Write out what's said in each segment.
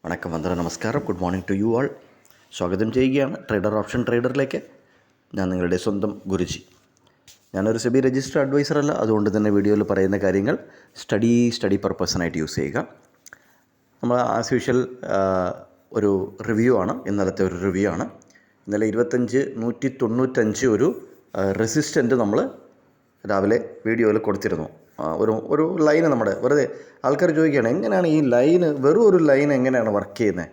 വണക്കം, വന്ദനം, നമസ്കാരം. Good morning to you all. സ്വാഗതം ചെയ്യുകയാണ് ട്രേഡർ ഓപ്ഷൻ ട്രേഡറിലേക്ക്. ഞാൻ നിങ്ങളുടെ സ്വന്തം ഗുരുജി. ഞാനൊരു സെബി രജിസ്റ്റർ അഡ്വൈസറല്ല, അതുകൊണ്ട് തന്നെ വീഡിയോയിൽ പറയുന്ന കാര്യങ്ങൾ സ്റ്റഡി പർപ്പസിനായിട്ട് യൂസ് ചെയ്യുക. നമ്മൾ ആസ് യൂഷ്വൽ ഒരു റിവ്യൂ ആണ്, ഇന്നലത്തെ ഒരു റിവ്യൂ ആണ്. ഇന്നലെ 195 ഒരു റെസിസ്റ്റൻ്റ് നമ്മൾ രാവിലെ വീഡിയോയിൽ കൊടുത്തിരുന്നു. ഒരു ലൈന് നമ്മുടെ വെറുതെ ആൾക്കാർ ചോദിക്കുകയാണ്, എങ്ങനെയാണ് ഈ ലൈന്, വെറും ഒരു ലൈൻ എങ്ങനെയാണ് വർക്ക് ചെയ്യുന്നത്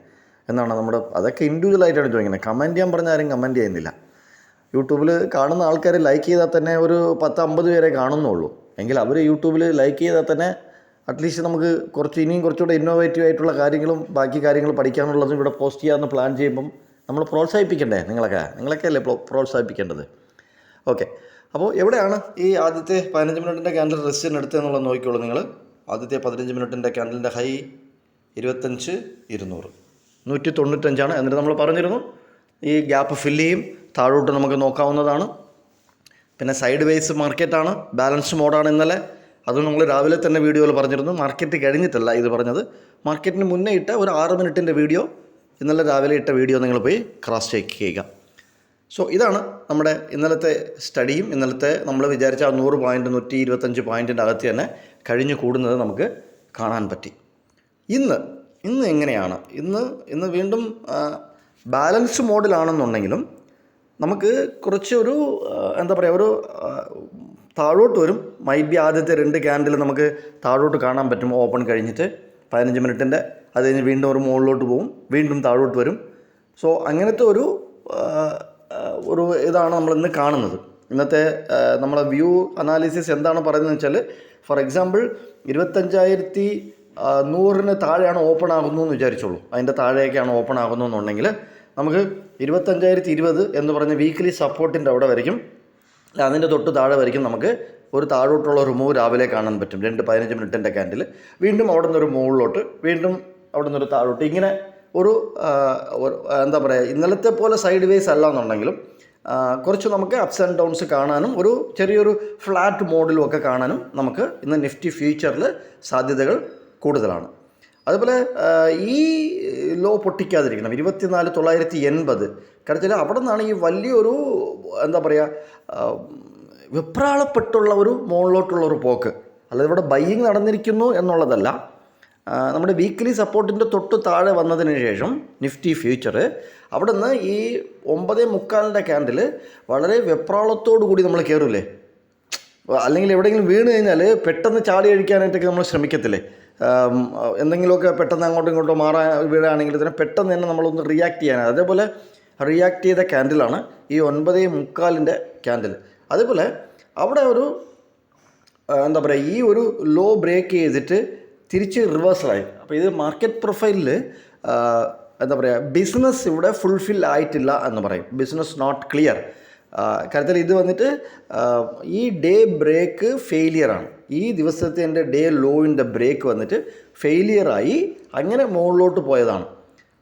എന്നാണ് നമ്മുടെ, അതൊക്കെ ഇൻഡിവിജ്വലായിട്ടാണ് ചോദിക്കുന്നത്. കമൻറ്റ് ചെയ്യാൻ പറഞ്ഞാൽ ആരും കമൻറ്റ് ചെയ്യുന്നില്ല. യൂട്യൂബിൽ കാണുന്ന ആൾക്കാർ ലൈക്ക് ചെയ്താൽ തന്നെ ഒരു 10-50 പേരെ കാണുന്നുള്ളൂ. എങ്കിൽ അവർ യൂട്യൂബിൽ ലൈക്ക് ചെയ്താൽ തന്നെ അറ്റ്ലീസ്റ്റ് നമുക്ക് ഇനിയും കുറച്ചുകൂടെ ഇന്നോവേറ്റീവ് ആയിട്ടുള്ള കാര്യങ്ങളും ബാക്കി കാര്യങ്ങൾ പഠിക്കാനുള്ളതും ഇവിടെ പോസ്റ്റ് ചെയ്യാമെന്ന് പ്ലാൻ ചെയ്യുമ്പം നമ്മൾ പ്രോത്സാഹിപ്പിക്കണ്ടേ? നിങ്ങളൊക്കെ അല്ലേ പ്രോത്സാഹിപ്പിക്കേണ്ടത്. ഓക്കെ, അപ്പോൾ എവിടെയാണ് ഈ ആദ്യത്തെ 15 മിനിറ്റിൻ്റെ ക്യാൻഡിൽ റെസിസ്റ്റൻ്റ് എടുത്തതെന്നുള്ളത് നോക്കിക്കോളൂ നിങ്ങൾ. ആദ്യത്തെ 15 മിനിറ്റിൻ്റെ ക്യാൻഡലിൻ്റെ ഹൈ 25,200 195. എന്നിട്ട് നമ്മൾ പറഞ്ഞിരുന്നു ഈ ഗ്യാപ്പ് ഫില്ല് ചെയ്യും, താഴോട്ട് നമുക്ക് നോക്കാവുന്നതാണ്. പിന്നെ സൈഡ് വേസ് മാർക്കറ്റാണ്, ബാലൻസ്ഡ് മോഡാണ് ഇന്നലെ. അത് നമ്മൾ രാവിലെ തന്നെ വീഡിയോയിൽ പറഞ്ഞിരുന്നു. മാർക്കറ്റ് കഴിഞ്ഞിട്ടല്ല ഇത് പറഞ്ഞത്, മാർക്കറ്റിന് മുന്നേ ഇട്ട ഒരു 6 മിനിറ്റിൻ്റെ വീഡിയോ, ഇന്നലെ രാവിലെ ഇട്ട വീഡിയോ നിങ്ങൾ പോയി ക്രോസ് ചെക്ക് ചെയ്യുക. സോ ഇതാണ് നമ്മുടെ ഇന്നലത്തെ സ്റ്റഡിയും. ഇന്നലത്തെ നമ്മൾ വിചാരിച്ച 100 പോയിൻറ്റ് 125 പോയിൻറ്റിൻ്റെ അകത്ത് തന്നെ കഴിഞ്ഞ് കൂടുന്നത് നമുക്ക് കാണാൻ പറ്റി. ഇന്ന് എങ്ങനെയാണ്? ഇന്ന് വീണ്ടും ബാലൻസ് മോഡിലാണെന്നുണ്ടെങ്കിലും നമുക്ക് കുറച്ച് ഒരു ഒരു താഴോട്ട് വരും. മൈബി ആദ്യത്തെ 2 ക്യാൻഡിൽ നമുക്ക് താഴോട്ട് കാണാൻ പറ്റും ഓപ്പൺ കഴിഞ്ഞിട്ട് 15 മിനിറ്റിൻ്റെ. അത് കഴിഞ്ഞ് വീണ്ടും ഒരു മുകളിലോട്ട് പോകും, വീണ്ടും താഴോട്ട് വരും. സോ അങ്ങനത്തെ ഒരു ഇതാണ് നമ്മൾ ഇന്ന് കാണുന്നത്. ഇന്നത്തെ നമ്മളെ വ്യൂ അനാലിസിസ് എന്താണ് പറയുന്നത് വെച്ചാൽ, ഫോർ എക്സാമ്പിൾ 25,100 താഴെയാണ് ഓപ്പൺ ആകുന്നു എന്ന് വിചാരിച്ചോളൂ. അതിൻ്റെ താഴേക്കാണ് ഓപ്പൺ ആകുന്നു എന്നുണ്ടെങ്കിൽ നമുക്ക് 25,020 എന്ന് പറഞ്ഞ വീക്ക്ലി സപ്പോർട്ടിൻ്റെ അവിടെ വരയ്ക്കും, അതിൻ്റെ തൊട്ട് താഴെ വരയ്ക്കും നമുക്ക് ഒരു താഴോട്ടുള്ള ഒരു മൂവ് രാവിലെ കാണാൻ പറ്റും. 15 മിനിറ്റിൻ്റെ ക്യാൻഡിൽ വീണ്ടും അവിടെ നിന്നൊരു മുകളിലോട്ട്, വീണ്ടും അവിടെ നിന്നൊരു താഴോട്ട്, ഇങ്ങനെ ഒരു ഇന്നലത്തെ പോലെ സൈഡ് വേസ് അല്ല എന്നുണ്ടെങ്കിലും കുറച്ച് നമുക്ക് അപ്സ് ആൻഡ് ഡൗൺസ് കാണാനും ഒരു ചെറിയൊരു ഫ്ലാറ്റ് മോഡിലും ഒക്കെ കാണാനും നമുക്ക് ഇന്ന് നിഫ്റ്റി ഫ്യൂച്ചറിൽ സാധ്യതകൾ കൂടുതലാണ്. അതുപോലെ ഈ ലോ പൊട്ടിക്കാതിരിക്കണം 24,980. കാരണം അവിടെ നിന്നാണ് ഈ വലിയൊരു വെപ്രാളപ്പെട്ടുള്ള ഒരു മുകളിലോട്ടുള്ള ഒരു പോക്ക്. അല്ലാതെ ഇവിടെ ബൈയിങ് നടന്നിരിക്കുന്നു എന്നുള്ളതല്ല. നമ്മുടെ വീക്ക്ലി സപ്പോർട്ടിൻ്റെ തൊട്ട് താഴെ വന്നതിന് ശേഷം നിഫ്റ്റി ഫ്യൂച്ചർ അവിടെ നിന്ന് ഈ 9:45 ക്യാൻഡിൽ വളരെ വെപ്രാളത്തോടു കൂടി നമ്മൾ കയറില്ലേ, അല്ലെങ്കിൽ എവിടെയെങ്കിലും വീണ് കഴിഞ്ഞാൽ പെട്ടെന്ന് ചാടി അഴിക്കാനായിട്ടൊക്കെ നമ്മൾ ശ്രമിക്കത്തില്ലേ? എന്തെങ്കിലുമൊക്കെ പെട്ടെന്ന് അങ്ങോട്ടും ഇങ്ങോട്ടും വീഴുകയാണെങ്കിൽ തന്നെ പെട്ടെന്ന് തന്നെ നമ്മളൊന്ന് റിയാക്ട് ചെയ്യാനാണ്. അതേപോലെ റിയാക്ട് ചെയ്ത ക്യാൻഡിലാണ് ഈ 9:45 ക്യാൻഡിൽ. അതേപോലെ അവിടെ ഒരു ഈ ഒരു ലോ ബ്രേക്ക് ചെയ്തിട്ട് തിരിച്ച് റിവേഴ്സലായി. അപ്പോൾ ഇത് മാർക്കറ്റ് പ്രൊഫൈലിൽ ബിസിനസ് ഇവിടെ ഫുൾഫിൽ ആയിട്ടില്ല എന്ന് പറയും. Business not clear. കാര്യത്തിൽ ഇത് വന്നിട്ട് ഈ ഡേ ബ്രേക്ക് ഫെയിലിയറാണ്. ഈ ദിവസത്തെ എൻ്റെ ഡേ ലോയിൻ്റെ ബ്രേക്ക് വന്നിട്ട് ഫെയിലിയറായി അങ്ങനെ മുകളിലോട്ട് പോയതാണ്.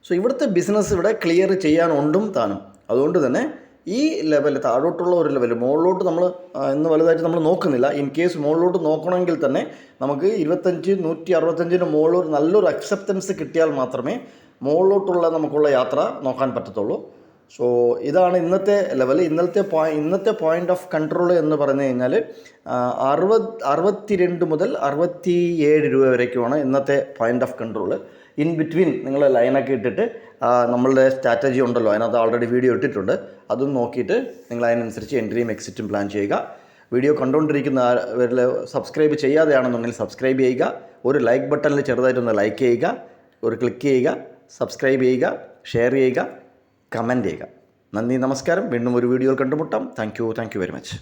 സോ ഇവിടുത്തെ ബിസിനസ് ഇവിടെ ക്ലിയർ ചെയ്യാനുണ്ടും താനും. അതുകൊണ്ട് തന്നെ ഈ ലെവൽ താഴോട്ടുള്ള ഒരു ലെവൽ, മുകളിലോട്ട് നമ്മൾ ഇന്ന് വലുതായിട്ട് നമ്മൾ നോക്കുന്നില്ല. ഇൻ കേസ് മുകളിലോട്ട് നോക്കണമെങ്കിൽ തന്നെ നമുക്ക് 165 മുകളിൽ ഒരു നല്ലൊരു അക്സെപ്റ്റൻസ് കിട്ടിയാൽ മാത്രമേ മുകളിലോട്ടുള്ള നമുക്കുള്ള യാത്ര നോക്കാൻ പറ്റത്തുള്ളൂ. സോ ഇതാണ് ഇന്നത്തെ ലെവൽ. ഇന്നത്തെ പോയിൻ്റ് ഓഫ് കൺട്രോൾ എന്ന് പറഞ്ഞു കഴിഞ്ഞാൽ 62 മുതൽ 67 രൂപ വരയ്ക്കുമാണ് ഇന്നത്തെ point of control. In between നിങ്ങൾ ലൈനൊക്കെ ഇട്ടിട്ട് നമ്മളുടെ സ്ട്രാറ്റജി ഉണ്ടല്ലോ, അതിനകത്ത് ഓൾറെഡി വീഡിയോ ഇട്ടിട്ടുണ്ട്. അതും നോക്കിയിട്ട് നിങ്ങൾ അതിനനുസരിച്ച് എൻട്രിയും എക്സിറ്റും പ്ലാൻ ചെയ്യുക. വീഡിയോ കണ്ടുകൊണ്ടിരിക്കുന്നവരിൽ സബ്സ്ക്രൈബ് ചെയ്യാതെയാണെന്നുണ്ടെങ്കിൽ സബ്സ്ക്രൈബ് ചെയ്യുക. ഒരു ലൈക്ക് ബട്ടണിൽ ചെറുതായിട്ടൊന്ന് ലൈക്ക് ചെയ്യുക, ഒരു ക്ലിക്ക് ചെയ്യുക, സബ്സ്ക്രൈബ് ചെയ്യുക, ഷെയർ ചെയ്യുക, കമൻറ്റ് ചെയ്യുക. നന്ദി, നമസ്കാരം. വീണ്ടും ഒരു വീഡിയോയിൽ കണ്ടുമുട്ടാം. Thank you very much.